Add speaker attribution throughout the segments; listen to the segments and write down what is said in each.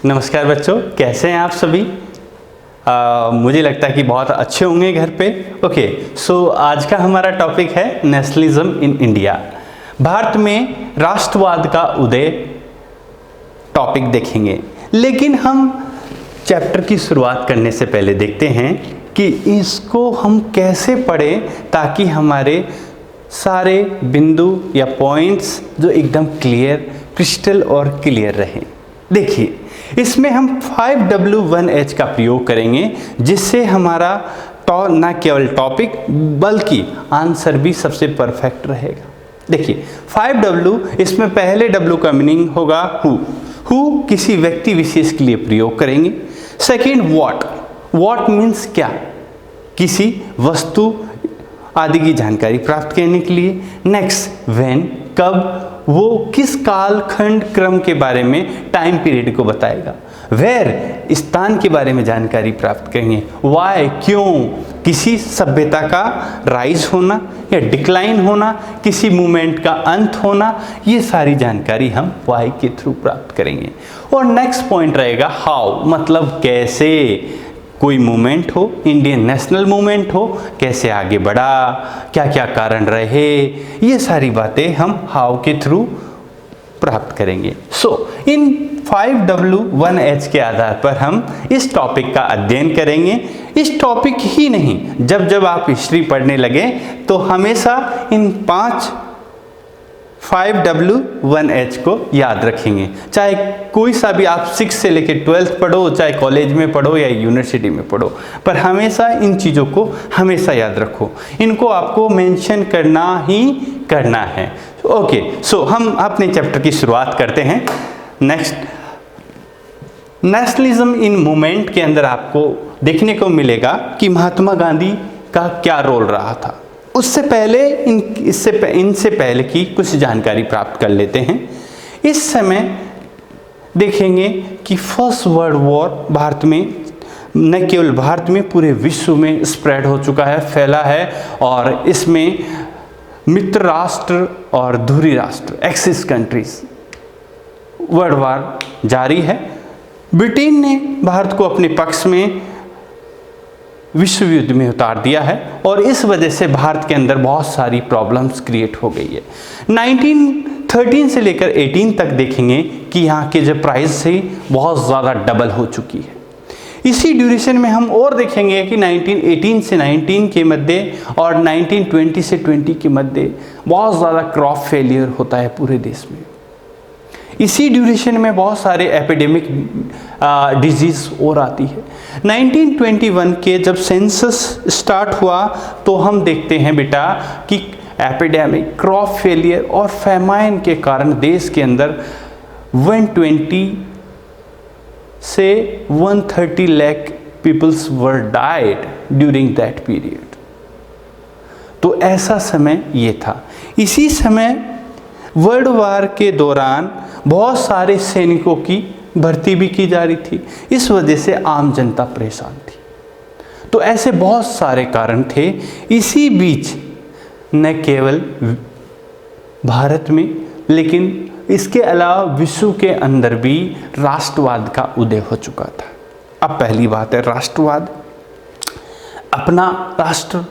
Speaker 1: नमस्कार बच्चों, कैसे हैं आप सभी। मुझे लगता है कि बहुत अच्छे होंगे घर पे। ओके, सो आज का हमारा टॉपिक है नेशनलिज्म इन इंडिया। भारत में राष्ट्रवाद का उदय टॉपिक देखेंगे, लेकिन हम चैप्टर की शुरुआत करने से पहले देखते हैं कि इसको हम कैसे पढ़ें ताकि हमारे सारे बिंदु या पॉइंट्स जो एकदम क्लियर, क्रिस्टल और क्लियर रहें। देखिए, इसमें हम 5W1H का प्रयोग करेंगे, जिससे हमारा न केवल टॉपिक बल्कि आंसर भी सबसे परफेक्ट रहेगा। देखिए 5W, इसमें पहले W का मीनिंग होगा हु किसी व्यक्ति विशेष के लिए प्रयोग करेंगे। सेकंड व्हाट मीन्स क्या, किसी वस्तु आदि की जानकारी प्राप्त करने के लिए। नेक्स्ट व्हेन, कब, वो किस कालखंड क्रम के बारे में, टाइम पीरियड को बताएगा। वेयर, स्थान के बारे में जानकारी प्राप्त करेंगे। वाई, क्यों, किसी सभ्यता का राइज होना या डिक्लाइन होना, किसी मूवमेंट का अंत होना, ये सारी जानकारी हम वाई के थ्रू प्राप्त करेंगे। और नेक्स्ट पॉइंट रहेगा हाउ, मतलब कैसे कोई मूवमेंट हो, इंडियन नेशनल मूवमेंट हो, कैसे आगे बढ़ा, क्या क्या कारण रहे, ये सारी बातें हम हाउ के थ्रू प्राप्त करेंगे। सो इन 5W1H के आधार पर हम इस टॉपिक का अध्ययन करेंगे। इस टॉपिक ही नहीं, जब जब आप हिस्ट्री पढ़ने लगे तो हमेशा इन 5W1H को याद रखेंगे। चाहे कोई सा भी आप 6 से लेकर 12th पढ़ो, चाहे कॉलेज में पढ़ो या यूनिवर्सिटी में पढ़ो, पर हमेशा इन चीज़ों को हमेशा याद रखो। इनको आपको मेंशन करना ही करना है। ओके, सो हम अपने चैप्टर की शुरुआत करते हैं। नेक्स्ट, नेशनलिज्म इन मूवमेंट के अंदर आपको देखने को मिलेगा कि महात्मा गांधी का क्या रोल रहा था। उससे पहले इनसे पहले की कुछ जानकारी प्राप्त कर लेते हैं। इस समय देखेंगे कि फर्स्ट वर्ल्ड वॉर भारत में, न केवल भारत में, पूरे विश्व में स्प्रेड हो चुका है, फैला है, और इसमें मित्र राष्ट्र और धुरी राष्ट्र, एक्सिस कंट्रीज, वर्ल्ड वार जारी है। ब्रिटेन ने भारत को अपने पक्ष में विश्व युद्ध में उतार दिया है, और इस वजह से भारत के अंदर बहुत सारी प्रॉब्लम्स क्रिएट हो गई है। 1913 से लेकर 18 तक देखेंगे कि यहाँ के जो प्राइस है बहुत ज़्यादा डबल हो चुकी है। इसी ड्यूरेशन में हम और देखेंगे कि 1918 से 19 के मध्य और 1920 से 20 के मध्य बहुत ज़्यादा क्रॉप फेलियर होता है पूरे देश में। इसी ड्यूरेशन में बहुत सारे एपिडेमिक डिजीज़ और आती है। 1921 के जब सेंसस स्टार्ट हुआ तो हम देखते हैं बेटा कि एपिडेमिक, क्रॉप फेलियर और फैमाइन के कारण देश के अंदर 120 से 130 lakh peoples were died during that period. तो ऐसा समय ये था। इसी समय वर्ल्ड वार के दौरान बहुत सारे सैनिकों की भर्ती भी की जा रही थी, इस वजह से आम जनता परेशान थी। तो ऐसे बहुत सारे कारण थे। इसी बीच न केवल भारत में, लेकिन इसके अलावा विश्व के अंदर भी राष्ट्रवाद का उदय हो चुका था। अब पहली बात है राष्ट्रवाद, अपना राष्ट्र,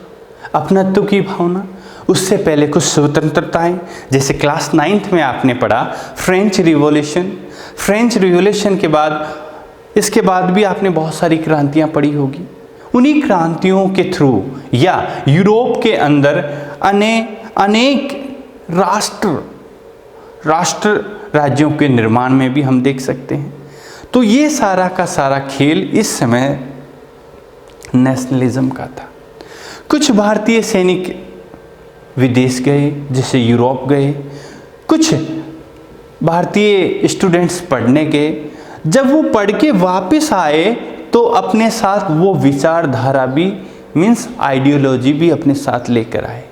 Speaker 1: अपनत्व की भावना। उससे पहले कुछ स्वतंत्रताएं, जैसे क्लास 9th में आपने पढ़ा फ्रेंच रिवॉल्यूशन। फ्रेंच रिवॉल्यूशन के बाद, इसके बाद भी आपने बहुत सारी क्रांतियां पढ़ी होगी। उन्हीं क्रांतियों के थ्रू या यूरोप के अंदर अनेक राष्ट्र राज्यों के निर्माण में भी हम देख सकते हैं। तो ये सारा का सारा खेल इस समय नेशनलिज्म का था। कुछ भारतीय सैनिक विदेश गए, जैसे यूरोप गए। कुछ भारतीय स्टूडेंट्स पढ़ने गए। जब वो पढ़ के वापस आए तो अपने साथ वो विचारधारा भी, मीन्स आइडियोलॉजी भी अपने साथ लेकर आए।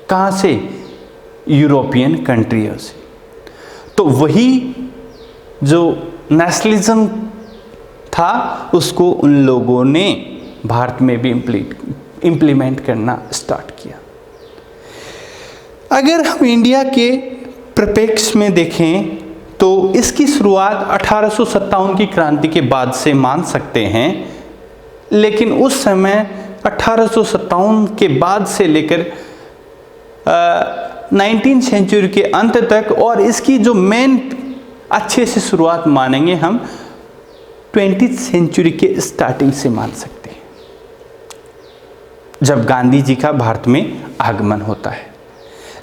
Speaker 1: कहाँ से? यूरोपियन कंट्रियों से। तो वही जो नेशनलिज्म था उसको उन लोगों ने भारत में भी इम्प्लीमेंट करना स्टार्ट किया। अगर हम इंडिया के परिप्रेक्ष्य में देखें तो इसकी शुरुआत 1857 की क्रांति के बाद से मान सकते हैं, लेकिन उस समय 1857 के बाद से लेकर 19वीं सेंचुरी के अंत तक, और इसकी जो मेन अच्छे से शुरुआत मानेंगे हम 20वीं सेंचुरी के स्टार्टिंग से मान सकते हैं, जब गांधी जी का भारत में आगमन होता है।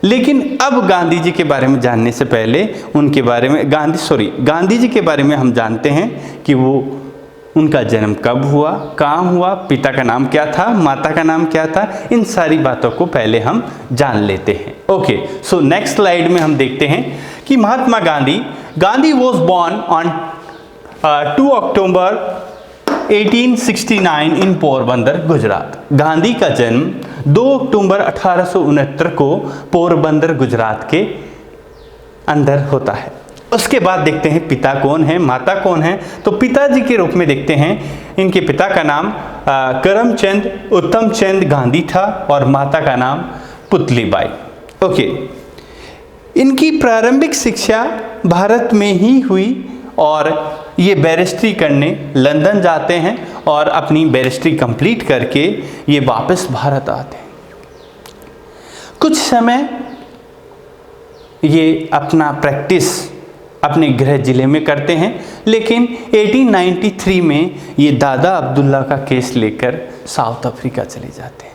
Speaker 1: लेकिन अब गांधी जी के बारे में जानने से पहले उनके बारे में गांधी जी के बारे में हम जानते हैं कि वो उनका जन्म कब हुआ, कहाँ हुआ, पिता का नाम क्या था, माता का नाम क्या था, इन सारी बातों को पहले हम जान लेते हैं। ओके, सो नेक्स्ट स्लाइड में हम देखते हैं कि Mahatma Gandhi was born on 2 अक्टूबर 1869 इन पोरबंदर, गुजरात। गांधी का जन्म 2 अक्टूबर 1869 को पोरबंदर, गुजरात के अंदर होता है। उसके बाद देखते हैं पिता कौन है, माता कौन है। तो पिताजी के रूप में देखते हैं, इनके पिता का नाम करमचंद उत्तमचंद गांधी था और माता का नाम पुतलीबाई। ओके, इनकी प्रारंभिक शिक्षा भारत में ही हुई और ये बैरिस्ट्री करने लंदन जाते हैं और अपनी बैरिस्ट्री कंप्लीट करके ये वापस भारत आते हैं। कुछ समय ये अपना प्रैक्टिस अपने गृह जिले में करते हैं, लेकिन 1893 में ये दादा अब्दुल्ला का केस लेकर साउथ अफ्रीका चले जाते हैं।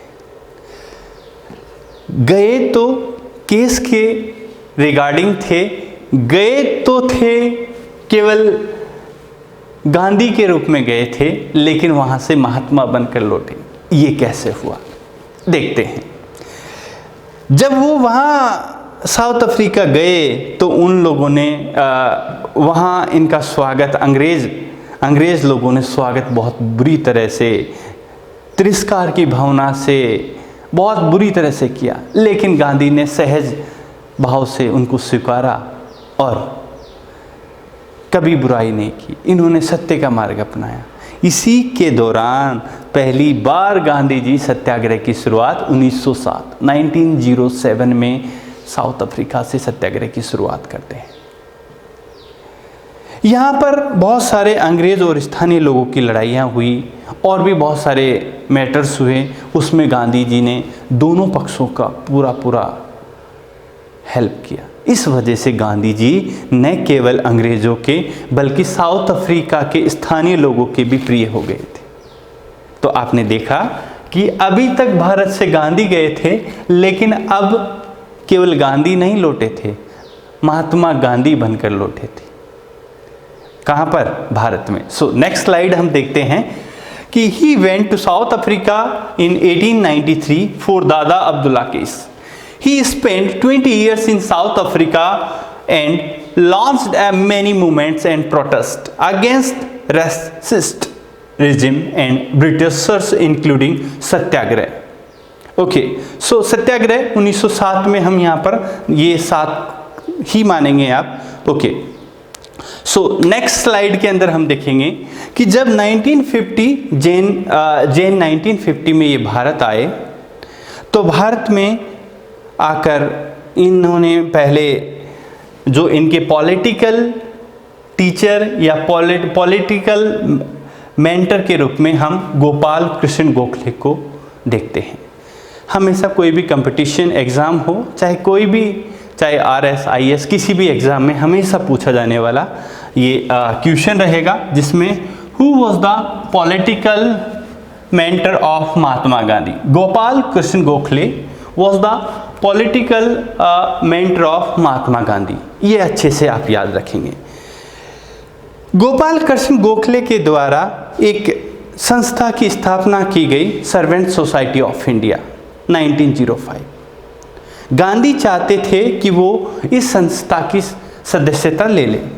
Speaker 1: गए तो केस के रिगार्डिंग थे, गए तो थे केवल गांधी के रूप में गए थे, लेकिन वहां से महात्मा बनकर लौटे। ये कैसे हुआ देखते हैं। जब वो वहाँ साउथ अफ्रीका गए तो उन लोगों ने वहाँ इनका स्वागत अंग्रेज़ लोगों ने स्वागत बहुत बुरी तरह से, तिरस्कार की भावना से बहुत बुरी तरह से किया, लेकिन गांधी ने सहज भाव से उनको स्वीकारा और कभी बुराई नहीं की। इन्होंने सत्य का मार्ग अपनाया। इसी के दौरान पहली बार गांधी जी सत्याग्रह की शुरुआत 1907 में साउथ अफ्रीका से सत्याग्रह की शुरुआत करते हैं। यहाँ पर बहुत सारे अंग्रेज़ और स्थानीय लोगों की लड़ाइयाँ हुई और भी बहुत सारे मैटर्स हुए। उसमें गांधी जी ने दोनों पक्षों का पूरा हेल्प किया। इस वजह से गांधी जी न केवल अंग्रेज़ों के बल्कि साउथ अफ्रीका के स्थानीय लोगों के भी प्रिय हो गए थे। तो आपने देखा कि अभी तक भारत से गांधी गए थे, लेकिन अब केवल गांधी नहीं लौटे थे, महात्मा गांधी बनकर लौटे थे। कहाँ पर? भारत में। सो नेक्स्ट स्लाइड हम देखते हैं कि he went to South Africa in 1893 for Dada Abdullah case. He spent 20 years in South Africa and launched many movements and protests against racist regime and Britishers, including Satyagraha. Okay, so Satyagraha 1907 में हम यहाँ पर ये 7 ही मानेंगे आप। ओके, सो नेक्स्ट स्लाइड के अंदर हम देखेंगे कि जब 1950 में ये भारत आए, तो भारत में आकर इन्होंने पहले जो इनके पॉलिटिकल टीचर या पॉलिटिकल मेंटर के रूप में हम गोपाल कृष्ण गोखले को देखते हैं। हमेशा कोई भी कंपटीशन एग्ज़ाम हो, चाहे RS IS किसी भी एग्ज़ाम में हमेशा पूछा जाने वाला ये क्वेश्चन रहेगा, जिसमें who was the political mentor of Mahatma Gandhi. Gopal Krishna Gokhale was the political mentor of Mahatma Gandhi. ये अच्छे से आप याद रखेंगे। गोपाल कृष्ण गोखले के द्वारा एक संस्था की स्थापना की गई, servant society of India, 1905। Gandhi चाहते थे कि वो इस संस्था की सदस्यता ले लें,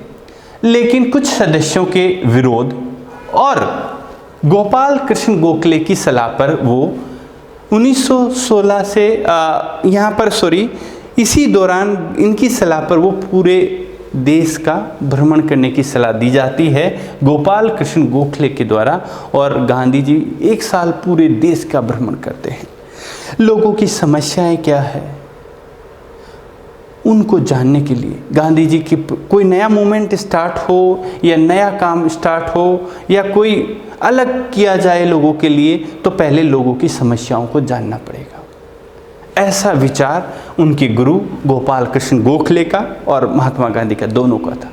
Speaker 1: लेकिन कुछ सदस्यों के विरोध और गोपाल कृष्ण गोखले की सलाह पर वो 1916 से इसी दौरान इनकी सलाह पर वो पूरे देश का भ्रमण करने की सलाह दी जाती है गोपाल कृष्ण गोखले के द्वारा, और गांधी जी 1 साल पूरे देश का भ्रमण करते हैं। लोगों की समस्याएं क्या है, उनको जानने के लिए गांधी जी की कोई नया मूवमेंट स्टार्ट हो या नया काम स्टार्ट हो या कोई अलग किया जाए लोगों के लिए, तो पहले लोगों की समस्याओं को जानना पड़ेगा। ऐसा विचार उनके गुरु गोपाल कृष्ण गोखले का और महात्मा गांधी का दोनों का था।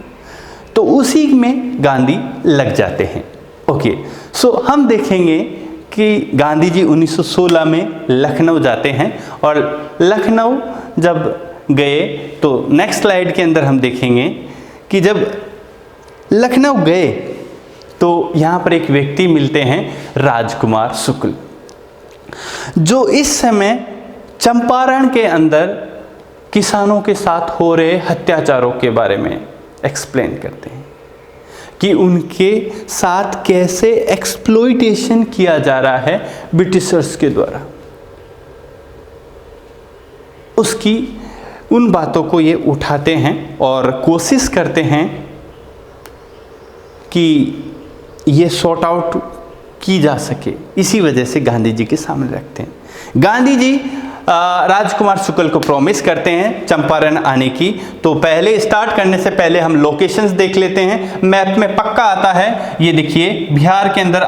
Speaker 1: तो उसी में गांधी लग जाते हैं। ओके, सो हम देखेंगे कि गांधी जी 1916 में लखनऊ जाते हैं, और लखनऊ जब गए तो नेक्स्ट स्लाइड के अंदर हम देखेंगे कि जब लखनऊ गए तो यहाँ पर एक व्यक्ति मिलते हैं, राजकुमार शुक्ल, जो इस समय चंपारण के अंदर किसानों के साथ हो रहे अत्याचारों के बारे में एक्सप्लेन करते हैं कि उनके साथ कैसे एक्सप्लॉइटेशन किया जा रहा है ब्रिटिशर्स के द्वारा। उसकी उन बातों को ये उठाते हैं और कोशिश करते हैं कि ये सॉर्ट आउट की जा सके। इसी वजह से गांधी जी के सामने रखते हैं। गांधी जी राजकुमार शुक्ल को प्रॉमिस करते हैं चंपारण आने की। तो पहले स्टार्ट करने से पहले हम लोकेशंस देख लेते हैं। मैप में पक्का आता है, ये देखिए बिहार के अंदर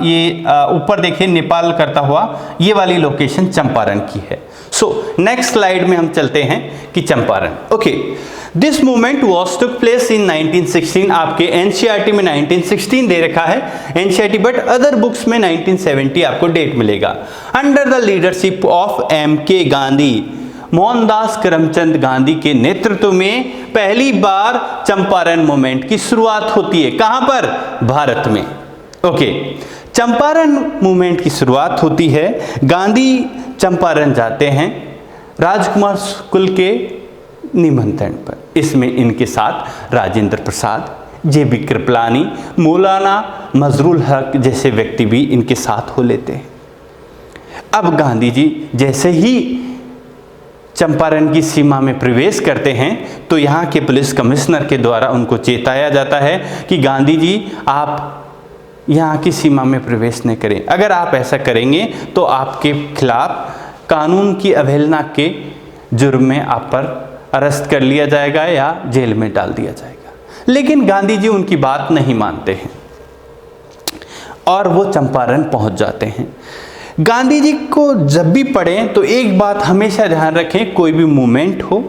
Speaker 1: ये ऊपर देखिए नेपाल करता हुआ ये वाली लोकेशन चंपारण की है। सो नेक्स्ट स्लाइड में हम चलते हैं कि Champaran. Okay, this movement was took place इन 1916। आपके एनसीईआरटी में 1916 दे रखा है एनसीईआरटी, बट अदर बुक्स में 1970 आपको डेट मिलेगा। Under the leadership of MK. Gandhi, Mohandas Karamchand Gandhi के नेतृत्व में पहली बार चंपारण मूवमेंट की शुरुआत होती है। कहां पर? भारत में। ओके, चंपारण मूवमेंट की शुरुआत होती है। गांधी चंपारण जाते हैं राजकुमार शुक्ल के निमंत्रण पर। इसमें इनके साथ राजेंद्र प्रसाद, जे.बी. कृपलानी, मौलाना मजरूल हक जैसे व्यक्ति भी इनके साथ हो लेते हैं। अब गांधी जी जैसे ही चंपारण की सीमा में प्रवेश करते हैं तो यहाँ के पुलिस कमिश्नर के द्वारा उनको चेताया जाता है कि गांधी जी आप यहाँ की सीमा में प्रवेश न करें। अगर आप ऐसा करेंगे तो आपके खिलाफ कानून की अवहेलना के जुर्म में आप पर अरेस्ट कर लिया जाएगा या जेल में डाल दिया जाएगा। लेकिन गांधी जी उनकी बात नहीं मानते हैं और वो चंपारण पहुंच जाते हैं। गांधी जी को जब भी पढ़ें तो एक बात हमेशा ध्यान रखें, कोई भी मूवमेंट हो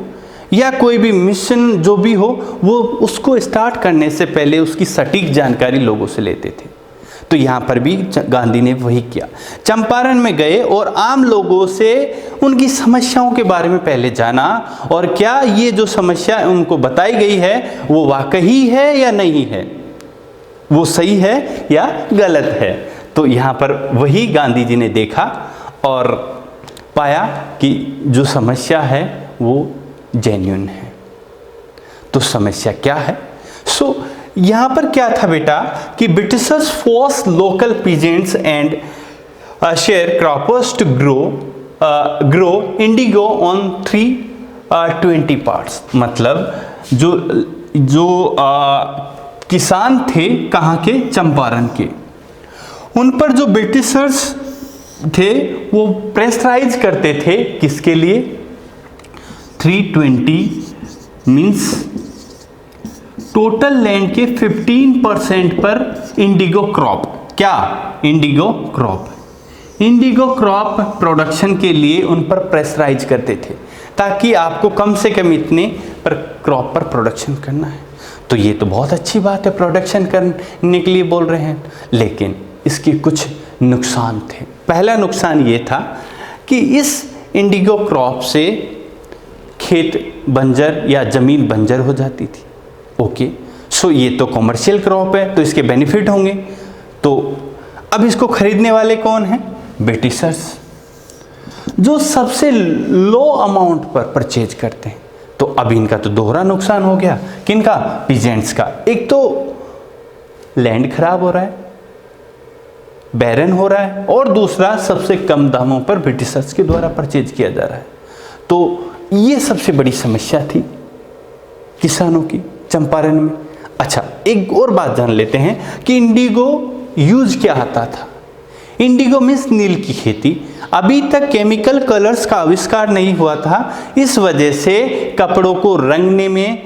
Speaker 1: या कोई भी मिशन जो भी हो, वो उसको स्टार्ट करने से पहले उसकी सटीक जानकारी लोगों से लेते थे। तो यहाँ पर भी गांधी ने वही किया। चंपारण में गए और आम लोगों से उनकी समस्याओं के बारे में पहले जाना, और क्या ये जो समस्या उनको बताई गई है वो वाकई है या नहीं है, वो सही है या गलत है। तो यहाँ पर वही गांधी जी ने देखा और पाया कि जो समस्या है वो जेन्युइन है। तो समस्या क्या है? सो यहाँ पर क्या था बेटा कि Britishers force local peasants and sharecroppers to grow indigo on 320 parts. मतलब जो किसान थे कहाँ के? चंपारण के, उन पर जो ब्रिटिशर्स थे वो प्रेशराइज करते थे किसके लिए? 320 मीन्स टोटल लैंड के 15% पर इंडिगो क्रॉप। क्या? Indigo crop. Indigo crop production के लिए उन पर प्रेशराइज करते थे ताकि आपको कम से कम इतने पर क्रॉप पर प्रोडक्शन करना है। तो ये तो बहुत अच्छी बात है, प्रोडक्शन करने के लिए बोल रहे हैं, लेकिन इसके कुछ नुकसान थे। पहला नुकसान ये था कि इस इंडिगो क्रॉप से खेत बंजर या ज़मीन बंजर हो जाती थी। ओके, सो ये तो कॉमर्शियल क्रॉप है तो इसके बेनिफिट होंगे। तो अब इसको खरीदने वाले कौन हैं? ब्रिटिशर्स, जो सबसे लो अमाउंट पर परचेज करते हैं। तो अब इनका तो दोहरा नुकसान हो गया। किनका? पीजेंट्स का। एक तो लैंड खराब हो रहा है, बैरन हो रहा है, और दूसरा सबसे कम दामों पर ब्रिटिशर्स के द्वारा परचेज किया जा रहा है। तो ये सबसे बड़ी समस्या थी किसानों की चंपारण में। अच्छा, एक और बात जान लेते हैं कि इंडिगो यूज क्या आता था। इंडिगो मीन्स नील की खेती। अभी तक केमिकल कलर्स का आविष्कार नहीं हुआ था, इस वजह से कपड़ों को रंगने में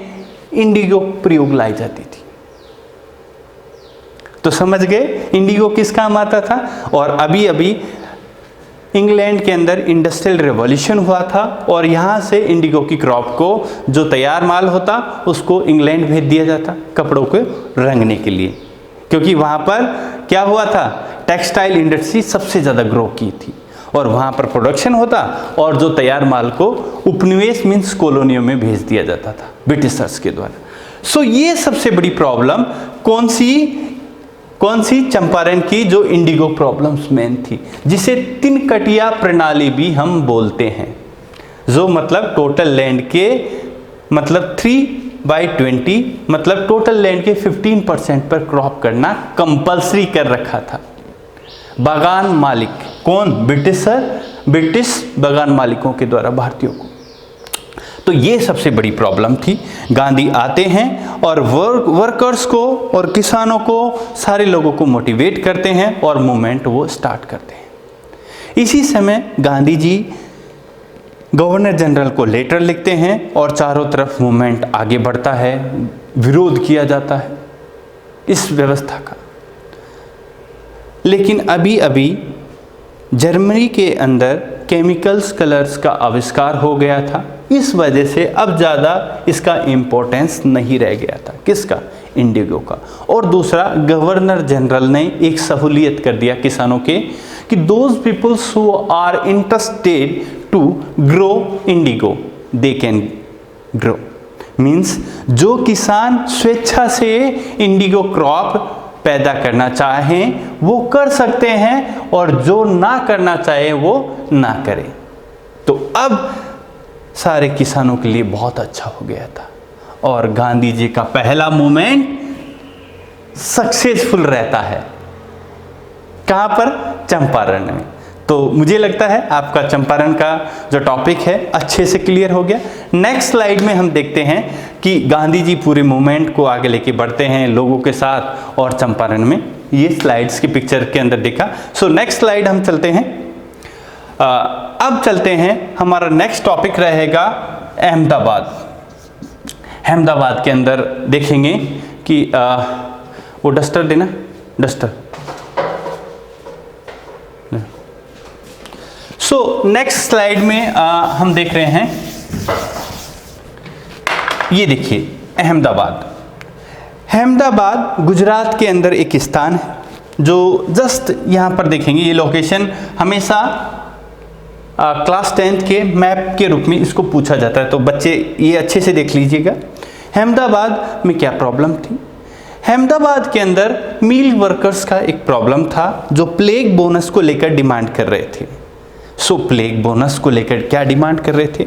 Speaker 1: इंडिगो प्रयोग लाई जाती थी। तो समझ गए इंडिगो किस काम आता था। और अभी अभी इंग्लैंड के अंदर इंडस्ट्रियल रिवॉल्यूशन हुआ था और यहाँ से इंडिगो की क्रॉप को, जो तैयार माल होता, उसको इंग्लैंड भेज दिया जाता कपड़ों को रंगने के लिए, क्योंकि वहाँ पर क्या हुआ था, टेक्सटाइल इंडस्ट्री सबसे ज़्यादा ग्रो की थी और वहाँ पर प्रोडक्शन होता और जो तैयार माल को उपनिवेश मीन्स कॉलोनियों में भेज दिया जाता था ब्रिटिशर्स के द्वारा। सो ये सबसे बड़ी प्रॉब्लम कौन सी, चंपारण की जो इंडिगो प्रॉब्लम्स मेन थी, जिसे तिनकटिया प्रणाली भी हम बोलते हैं, जो मतलब टोटल लैंड के मतलब 3/20 मतलब टोटल लैंड के 15% पर क्रॉप करना कंपलसरी कर रखा था। बागान मालिक कौन, ब्रिटिश बागान मालिकों के द्वारा भारतीयों को। तो ये सबसे बड़ी प्रॉब्लम थी। गांधी आते हैं और वर्कर्स को और किसानों को, सारे लोगों को मोटिवेट करते हैं और मूवमेंट वो स्टार्ट करते हैं। इसी समय गांधी जी गवर्नर जनरल को लेटर लिखते हैं और चारों तरफ मूवमेंट आगे बढ़ता है, विरोध किया जाता है इस व्यवस्था का। लेकिन अभी अभी जर्मनी के अंदर केमिकल्स कलर्स का आविष्कार हो गया था, इस वजह से अब ज़्यादा इसका इम्पोर्टेंस नहीं रह गया था। किसका, इंडिगो का। और दूसरा, गवर्नर जनरल ने एक सहूलियत कर दिया किसानों के कि those peoples who are interested to grow indigo they can grow, means जो किसान स्वेच्छा से इंडिगो क्रॉप पैदा करना चाहें वो कर सकते हैं और जो ना करना चाहे वो ना करें। तो अब सारे किसानों के लिए बहुत अच्छा हो गया था और गांधी जी का पहला मूवमेंट सक्सेसफुल रहता है। कहाँ पर, चंपारण में। तो मुझे लगता है आपका चंपारण का जो टॉपिक है अच्छे से क्लियर हो गया। नेक्स्ट स्लाइड में हम देखते हैं कि गांधी जी पूरे मूवमेंट को आगे लेके बढ़ते हैं लोगों के साथ और चंपारण में, ये स्लाइड्स की पिक्चर के अंदर देखा। सो नेक्स्ट स्लाइड हम चलते हैं। अब चलते हैं, हमारा नेक्स्ट टॉपिक रहेगा अहमदाबाद। अहमदाबाद के अंदर देखेंगे कि वो डस्टर देना, डस्टर। सो नेक्स्ट स्लाइड में हम देख रहे हैं, ये देखिए अहमदाबाद। अहमदाबाद गुजरात के अंदर एक स्थान है जो जस्ट यहाँ पर देखेंगे। ये लोकेशन हमेशा क्लास 10th के मैप के रूप में इसको पूछा जाता है, तो बच्चे ये अच्छे से देख लीजिएगा। अहमदाबाद में क्या प्रॉब्लम थी। अहमदाबाद के अंदर मिल वर्कर्स का एक प्रॉब्लम था जो प्लेग बोनस को लेकर डिमांड कर रहे थे। सो प्लेग बोनस को लेकर क्या डिमांड कर रहे थे,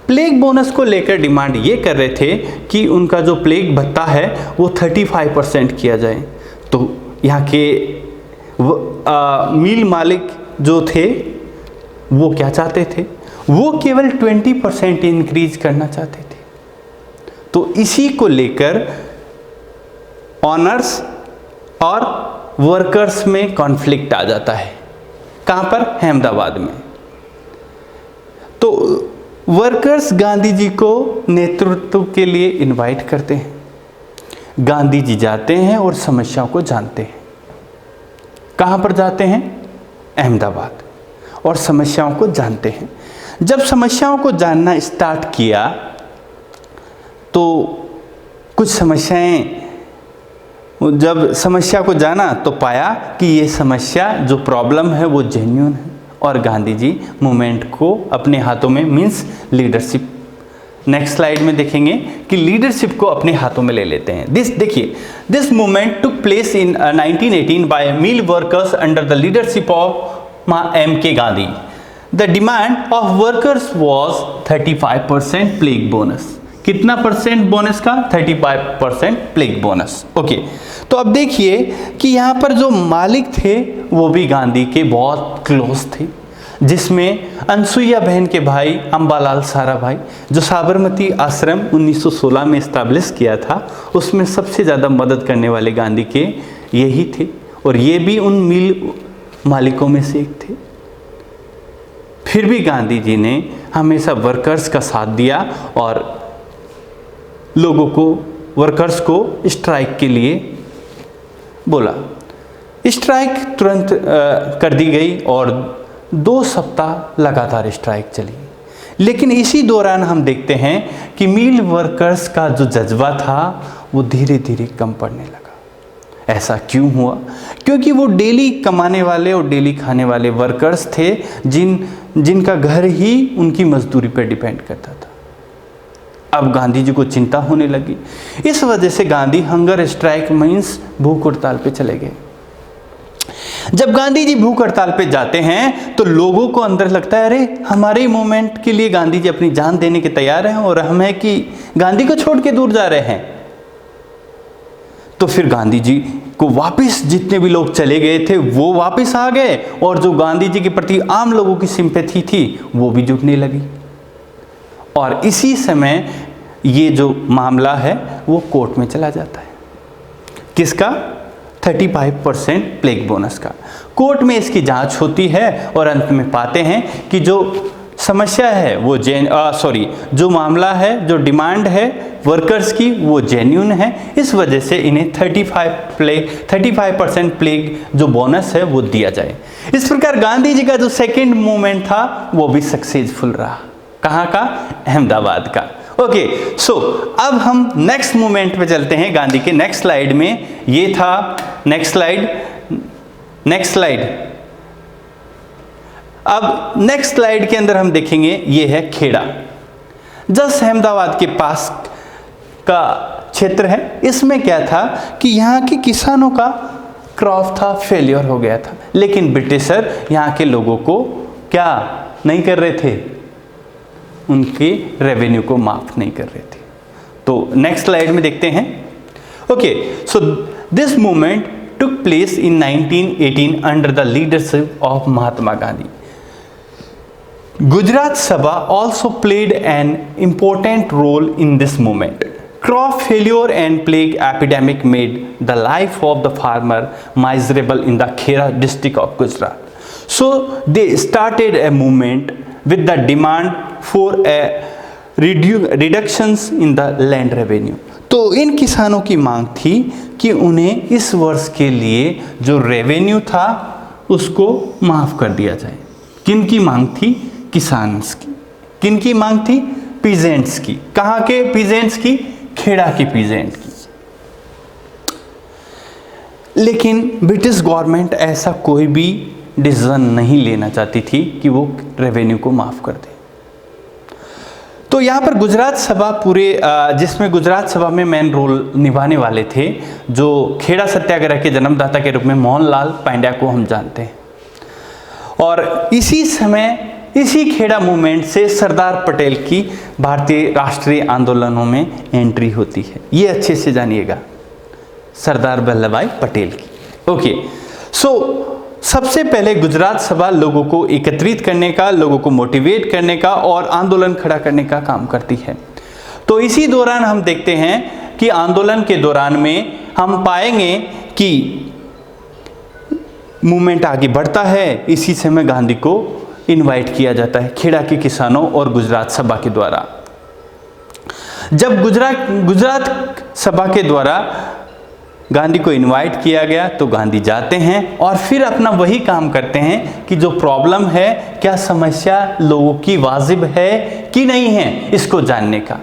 Speaker 1: प्लेग बोनस को लेकर डिमांड ये कर रहे थे कि उनका जो प्लेग भत्ता है वो 35% किया जाए। तो यहाँ के मिल मालिक जो थे वो क्या चाहते थे, वो केवल 20% इंक्रीज करना चाहते थे। तो इसी को लेकर ऑनर्स और वर्कर्स में कॉन्फ्लिक्ट आ जाता है। कहाँ पर, अहमदाबाद में। तो वर्कर्स गांधी जी को नेतृत्व के लिए इनवाइट करते हैं। गांधी जी जाते हैं और समस्याओं को जानते हैं। कहाँ पर जाते हैं, अहमदाबाद, और समस्याओं को जानते हैं। जब समस्याओं को जानना स्टार्ट किया तो कुछ समस्याएं, जब समस्या को जाना तो पाया कि ये समस्या जो प्रॉब्लम है वो जेन्युइन है और गांधी जी मूवमेंट को अपने हाथों में, मीन्स लीडरशिप, नेक्स्ट स्लाइड में देखेंगे कि लीडरशिप को अपने हाथों में ले लेते हैं। देखिए, this movement took place in 1918 by mill workers under the leadership of M.K. Gandhi. The demand of workers was 35% plague bonus. कितना परसेंट बोनस का, 35% प्लेग बोनस। ओके, तो अब देखिए कि यहाँ पर जो मालिक थे वो भी गांधी के बहुत क्लोज थे, जिसमें अनसुईया बहन के भाई अंबालाल साराभाई, जो साबरमती आश्रम 1916 में इस्टेब्लिश किया था, उसमें सबसे ज़्यादा मदद करने वाले गांधी के यही थे और ये भी उन मिल मालिकों में से एक थे। फिर भी गांधी जी ने हमेशा वर्कर्स का साथ दिया और लोगों को, वर्कर्स को स्ट्राइक के लिए बोला। स्ट्राइक तुरंत कर दी गई और 2 सप्ताह लगातार स्ट्राइक चली। लेकिन इसी दौरान हम देखते हैं कि मिल वर्कर्स का जो जज्बा था वो धीरे धीरे कम पड़ने लगा। ऐसा क्यों हुआ? क्योंकि वो डेली कमाने वाले और डेली खाने वाले वर्कर्स थे जिनका घर ही उनकी मजदूरी पर डिपेंड करता था। अब गांधी जी को चिंता होने लगी। इस वजह से गांधी हंगर स्ट्राइक मीन्स भूख हड़ताल पे चले गए। जब गांधी जी भूख हड़ताल पे जाते हैं तो लोगों को अंदर लगता है, अरे हमारे मूवमेंट के लिए गांधी जी अपनी जान देने के तैयार हैं और हम है कि गांधी को छोड़ के दूर जा रहे हैं। तो फिर गांधी जी को वापस जितने भी लोग चले गए थे वो वापस आ गए और जो गांधी जी के प्रति आम लोगों की सिंपैथी थी वो भी जुटने लगी। और इसी समय ये जो मामला है वो कोर्ट में चला जाता है। किसका? 35% प्लेग बोनस का। कोर्ट में इसकी जांच होती है और अंत में पाते हैं कि जो समस्या है वो जो मामला है, जो डिमांड है वर्कर्स की वो जेन्युइन है। इस वजह से इन्हें 35% प्लेग जो बोनस है वो दिया जाए। इस प्रकार गांधी जी का जो सेकेंड मूवमेंट था वो भी सक्सेसफुल रहा। कहाँ का? अहमदाबाद का। ओके, सो अब हम नेक्स्ट मूवमेंट पे चलते हैं। गांधी के नेक्स्ट स्लाइड में ये था। Next slide. अब नेक्स्ट स्लाइड के अंदर हम देखेंगे ये है खेड़ा, जस्ट अहमदाबाद के पास का क्षेत्र है। इसमें क्या था कि यहाँ के किसानों का क्रॉप था फेलियर हो गया था, लेकिन ब्रिटिशर यहाँ के लोगों को क्या नहीं कर रहे थे? उनके रेवेन्यू को माफ नहीं कर रहे थे। तो नेक्स्ट स्लाइड में देखते हैं। Okay, so this movement took place in 1918 under the leadership of Mahatma Gandhi. Gujarat Sabha also played an important role in this movement. Crop failure and plague epidemic made the life of the farmer miserable in the Khera district of Gujarat. So they started a movement with the demand for a reductions in the land revenue. तो इन किसानों की मांग थी कि उन्हें इस वर्ष के लिए जो रेवेन्यू था उसको माफ कर दिया जाए। किन की मांग थी? किसान्स की। किन की मांग थी? पीजेंट्स की। कहाँ के पीजेंट्स की? खेड़ा की पीजेंट की। लेकिन ब्रिटिश गवर्नमेंट ऐसा कोई भी डिसीजन नहीं लेना चाहती थी कि वो रेवेन्यू को माफ कर दे। तो यहाँ पर गुजरात सभा जिसमें गुजरात सभा में मेन रोल निभाने वाले थे, जो खेड़ा सत्याग्रह के जन्मदाता के रूप में मोहनलाल पांड्या को हम जानते हैं। और इसी समय इसी खेड़ा मूवमेंट से सरदार पटेल की भारतीय राष्ट्रीय आंदोलनों में एंट्री होती है। ये अच्छे से जानिएगा, सरदार वल्लभ भाई पटेल की। ओके, सो सबसे पहले गुजरात सभा लोगों को एकत्रित करने का, लोगों को मोटिवेट करने का और आंदोलन खड़ा करने का काम करती है। तो इसी दौरान हम देखते हैं कि आंदोलन के दौरान में हम पाएंगे कि मूवमेंट आगे बढ़ता है। इसी समय गांधी को इनवाइट किया जाता है खेड़ा के किसानों और गुजरात सभा के द्वारा। जब गुजरात सभा के द्वारा गांधी को इनवाइट किया गया तो गांधी जाते हैं और फिर अपना वही काम करते हैं कि जो प्रॉब्लम है, क्या समस्या लोगों की वाजिब है कि नहीं है, इसको जानने का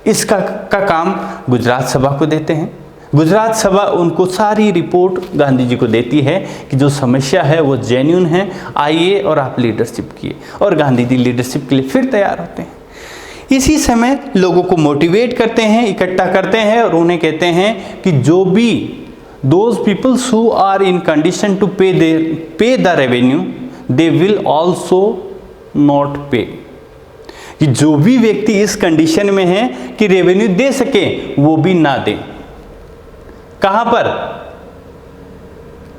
Speaker 1: इसका काम गुजरात सभा को देते हैं। गुजरात सभा उनको सारी रिपोर्ट गांधी जी को देती है कि जो समस्या है वो जेन्युइन है, आइए और आप लीडरशिप किए। और गांधी जी लीडरशिप के लिए फिर तैयार होते हैं। इसी समय लोगों को मोटिवेट करते हैं, इकट्ठा करते हैं और उन्हें कहते हैं कि जो भी those peoples who are in condition to pay the revenue they will also not pay. कि जो भी व्यक्ति इस कंडीशन में है कि रेवेन्यू दे सके वो भी ना दें। कहाँ पर?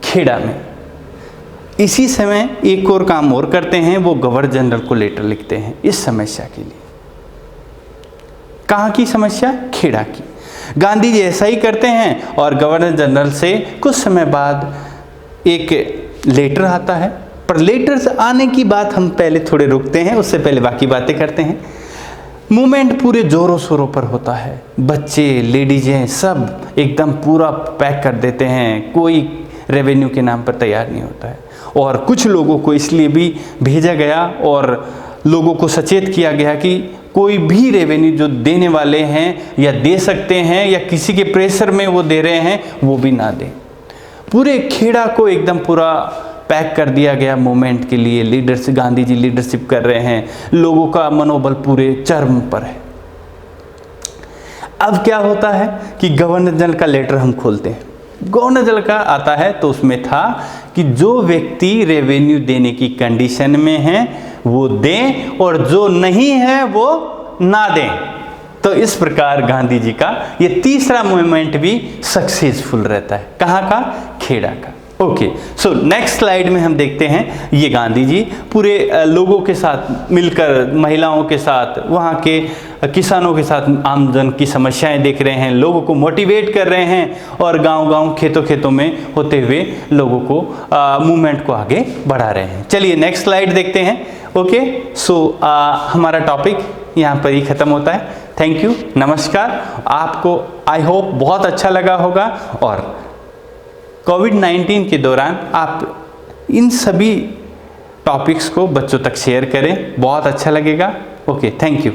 Speaker 1: खेड़ा में। इसी समय एक और काम और करते हैं, वो गवर्नर जनरल को लेटर लिखते हैं इस समस्या के लिए। कहाँ की समस्या? खेड़ा की। गांधी जी ऐसा ही करते हैं और गवर्नर जनरल से कुछ समय बाद एक लेटर आता है, पर लेटर्स आने की बात हम पहले थोड़े रुकते हैं, उससे पहले बाकी बातें करते हैं। मूवमेंट पूरे ज़ोरों शोरों पर होता है, बच्चे लेडीजें सब एकदम पूरा पैक कर देते हैं, कोई रेवेन्यू के नाम पर तैयार नहीं होता है। और कुछ लोगों को इसलिए भी भेजा गया और लोगों को सचेत किया गया कि कोई भी रेवेन्यू जो देने वाले हैं या दे सकते हैं या किसी के प्रेशर में वो दे रहे हैं वो भी ना दें। पूरे खेड़ा को एकदम पूरा पैक कर दिया गया मूवमेंट के लिए। लीडर्स, गांधी जी लीडरशिप कर रहे हैं, लोगों का मनोबल पूरे चरम पर है। अब क्या होता है कि गवर्नर जनरल का लेटर हम खोलते हैं। गवर्नर जनरल का आता है तो उसमें था कि जो व्यक्ति रेवेन्यू देने की कंडीशन में है वो दें और जो नहीं है वो ना दें। तो इस प्रकार गांधी जी का ये तीसरा मूवमेंट भी सक्सेसफुल रहता है। कहाँ का? खेड़ा का। ओके, सो नेक्स्ट स्लाइड में हम देखते हैं ये गांधी जी पूरे लोगों के साथ मिलकर, महिलाओं के साथ, वहाँ के किसानों के साथ आमजन की समस्याएं देख रहे हैं, लोगों को मोटिवेट कर रहे हैं और गांव-गांव, खेतों-खेतों में होते हुए लोगों को मूवमेंट को आगे बढ़ा रहे हैं। चलिए नेक्स्ट स्लाइड देखते हैं। ओके, सो हमारा टॉपिक यहाँ पर ही ख़त्म होता है। थैंक यू, नमस्कार। आपको आई होप बहुत अच्छा लगा होगा और कोविड-19 के दौरान आप इन सभी टॉपिक्स को बच्चों तक शेयर करें, बहुत अच्छा लगेगा। Okay, thank you.